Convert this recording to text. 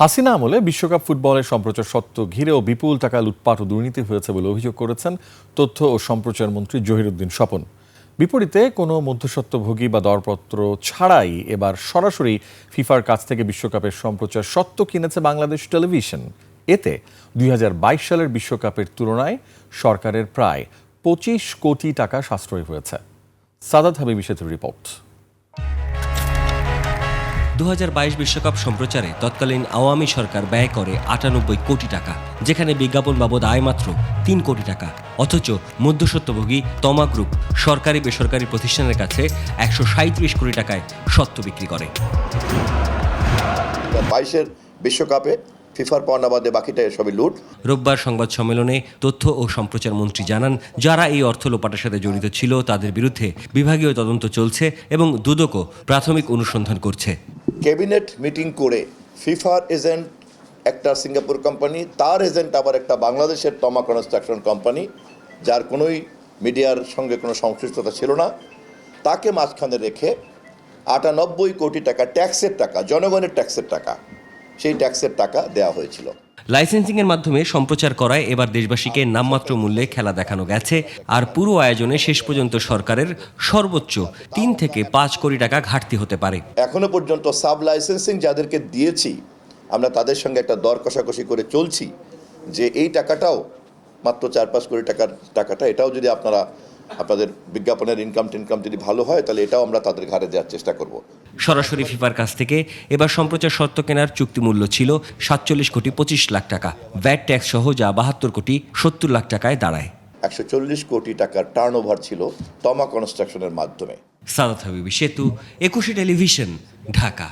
হাসিনা আমলে বিশ্বকাপ ফুটবলের সম্প্রচার সত্ত্ব ঘিরেও বিপুল টাকা লুটপাট ও দুর্নীতি হয়েছে বলে অভিযোগ করেছেন তথ্য ও সম্প্রচার মন্ত্রী জহিরুদ্দিন স্বপন। বিপরীতে কোনো মধ্যস্বত্বভোগী বা দরপত্র ছাড়াই এবার সরাসরি ফিফার কাছ থেকে বিশ্বকাপের সম্প্রচার সত্ত্ব কিনেছে বাংলাদেশ টেলিভিশন। এতে ২০২২ সালের বিশ্বকাপের তুলনায় সরকারের প্রায় ২৫ কোটি টাকা সাশ্রয় হয়েছে। সাদাত হাবিবি সেতুর রিপোর্ট। ২০২২ বিশ্বকাপ সম্প্রচারে তৎকালীন আওয়ামী সরকার ব্যয় করে ৯৮ কোটি টাকা, যেখানে বিজ্ঞাপন বাবদ আয় মাত্র ৩ কোটি টাকা। অথচ মধ্যস্বত্বভোগী তমা গ্রুপ সরকারি বেসরকারি প্রতিষ্ঠানের কাছে ১৩৭ কোটি টাকায় স্বত্ব বিক্রি করে। ২২-এর বিশ্বকাপে ফিফার পাওনা বাদে বাকিটা সবই লুট। রোববার সংবাদ সম্মেলনে তথ্য ও সম্প্রচার মন্ত্রী জানান, যারা এই অর্থ লোপাটের সাথে জড়িত ছিল তাদের বিরুদ্ধে বিভাগীয় তদন্ত চলছে এবং দুদকও প্রাথমিক অনুসন্ধান করছে। ক্যাবিনেট মিটিং করে ফিফার এজেন্ট একটা সিঙ্গাপুর কোম্পানি, তার এজেন্ট আবার একটা বাংলাদেশের তমা কনস্ট্রাকশন কোম্পানি, যার কোনোই মিডিয়ার সঙ্গে কোনো সংশ্লিষ্টতা ছিল না, তাকে মাঝখানে রেখে ৯৮ কোটি টাকা ট্যাক্সের টাকা, জনগণের ট্যাক্সের টাকা, সেই ট্যাক্সের টাকা দেওয়া হয়েছিল। লাইসেন্সিংয়ের মাধ্যমে সম্প্রচার করায় এবার দেশবাসীকে নামমাত্র মূল্যে খেলা দেখানো গেছে, আর পুরো আয়োজনে শেষ পর্যন্ত সরকারের সর্বোচ্চ ৩ থেকে ৫ কোটি টাকা ঘাটতি হতে পারে। এখনো পর্যন্ত সাব লাইসেন্সিং যাদেরকে দিয়েছি, আমরা তাদের সঙ্গে একটা দর কষাকষি করে চলছি যে এই টাকাটাও মাত্র ৪-৫ কোটি টাকাটা এটাও যদি আপনাদের বিজ্ঞাপনের ইনকাম যদি ভালো হয়, তাহলে এটাও আমরা তাদের ঘাড়ে দেওয়ার চেষ্টা করব। সরাসরি ফিফার কাছ থেকে এবার সম্প্রচার সত্ত্ব কেনার চুক্তিমূল্য ছিল ৪৭ কোটি ২৫ লাখ টাকা। ভ্যাট ট্যাক্স সহ যা ৭২ কোটি ৭০ লাখ টাকায় দাঁড়ায়। ১৪০ কোটি টাকার টার্নওভার ছিল তমা কনস্ট্রাকশনের মাধ্যমে। সাদাত হাবিবি সেতু, ২১ টেলিভিশন, ঢাকা।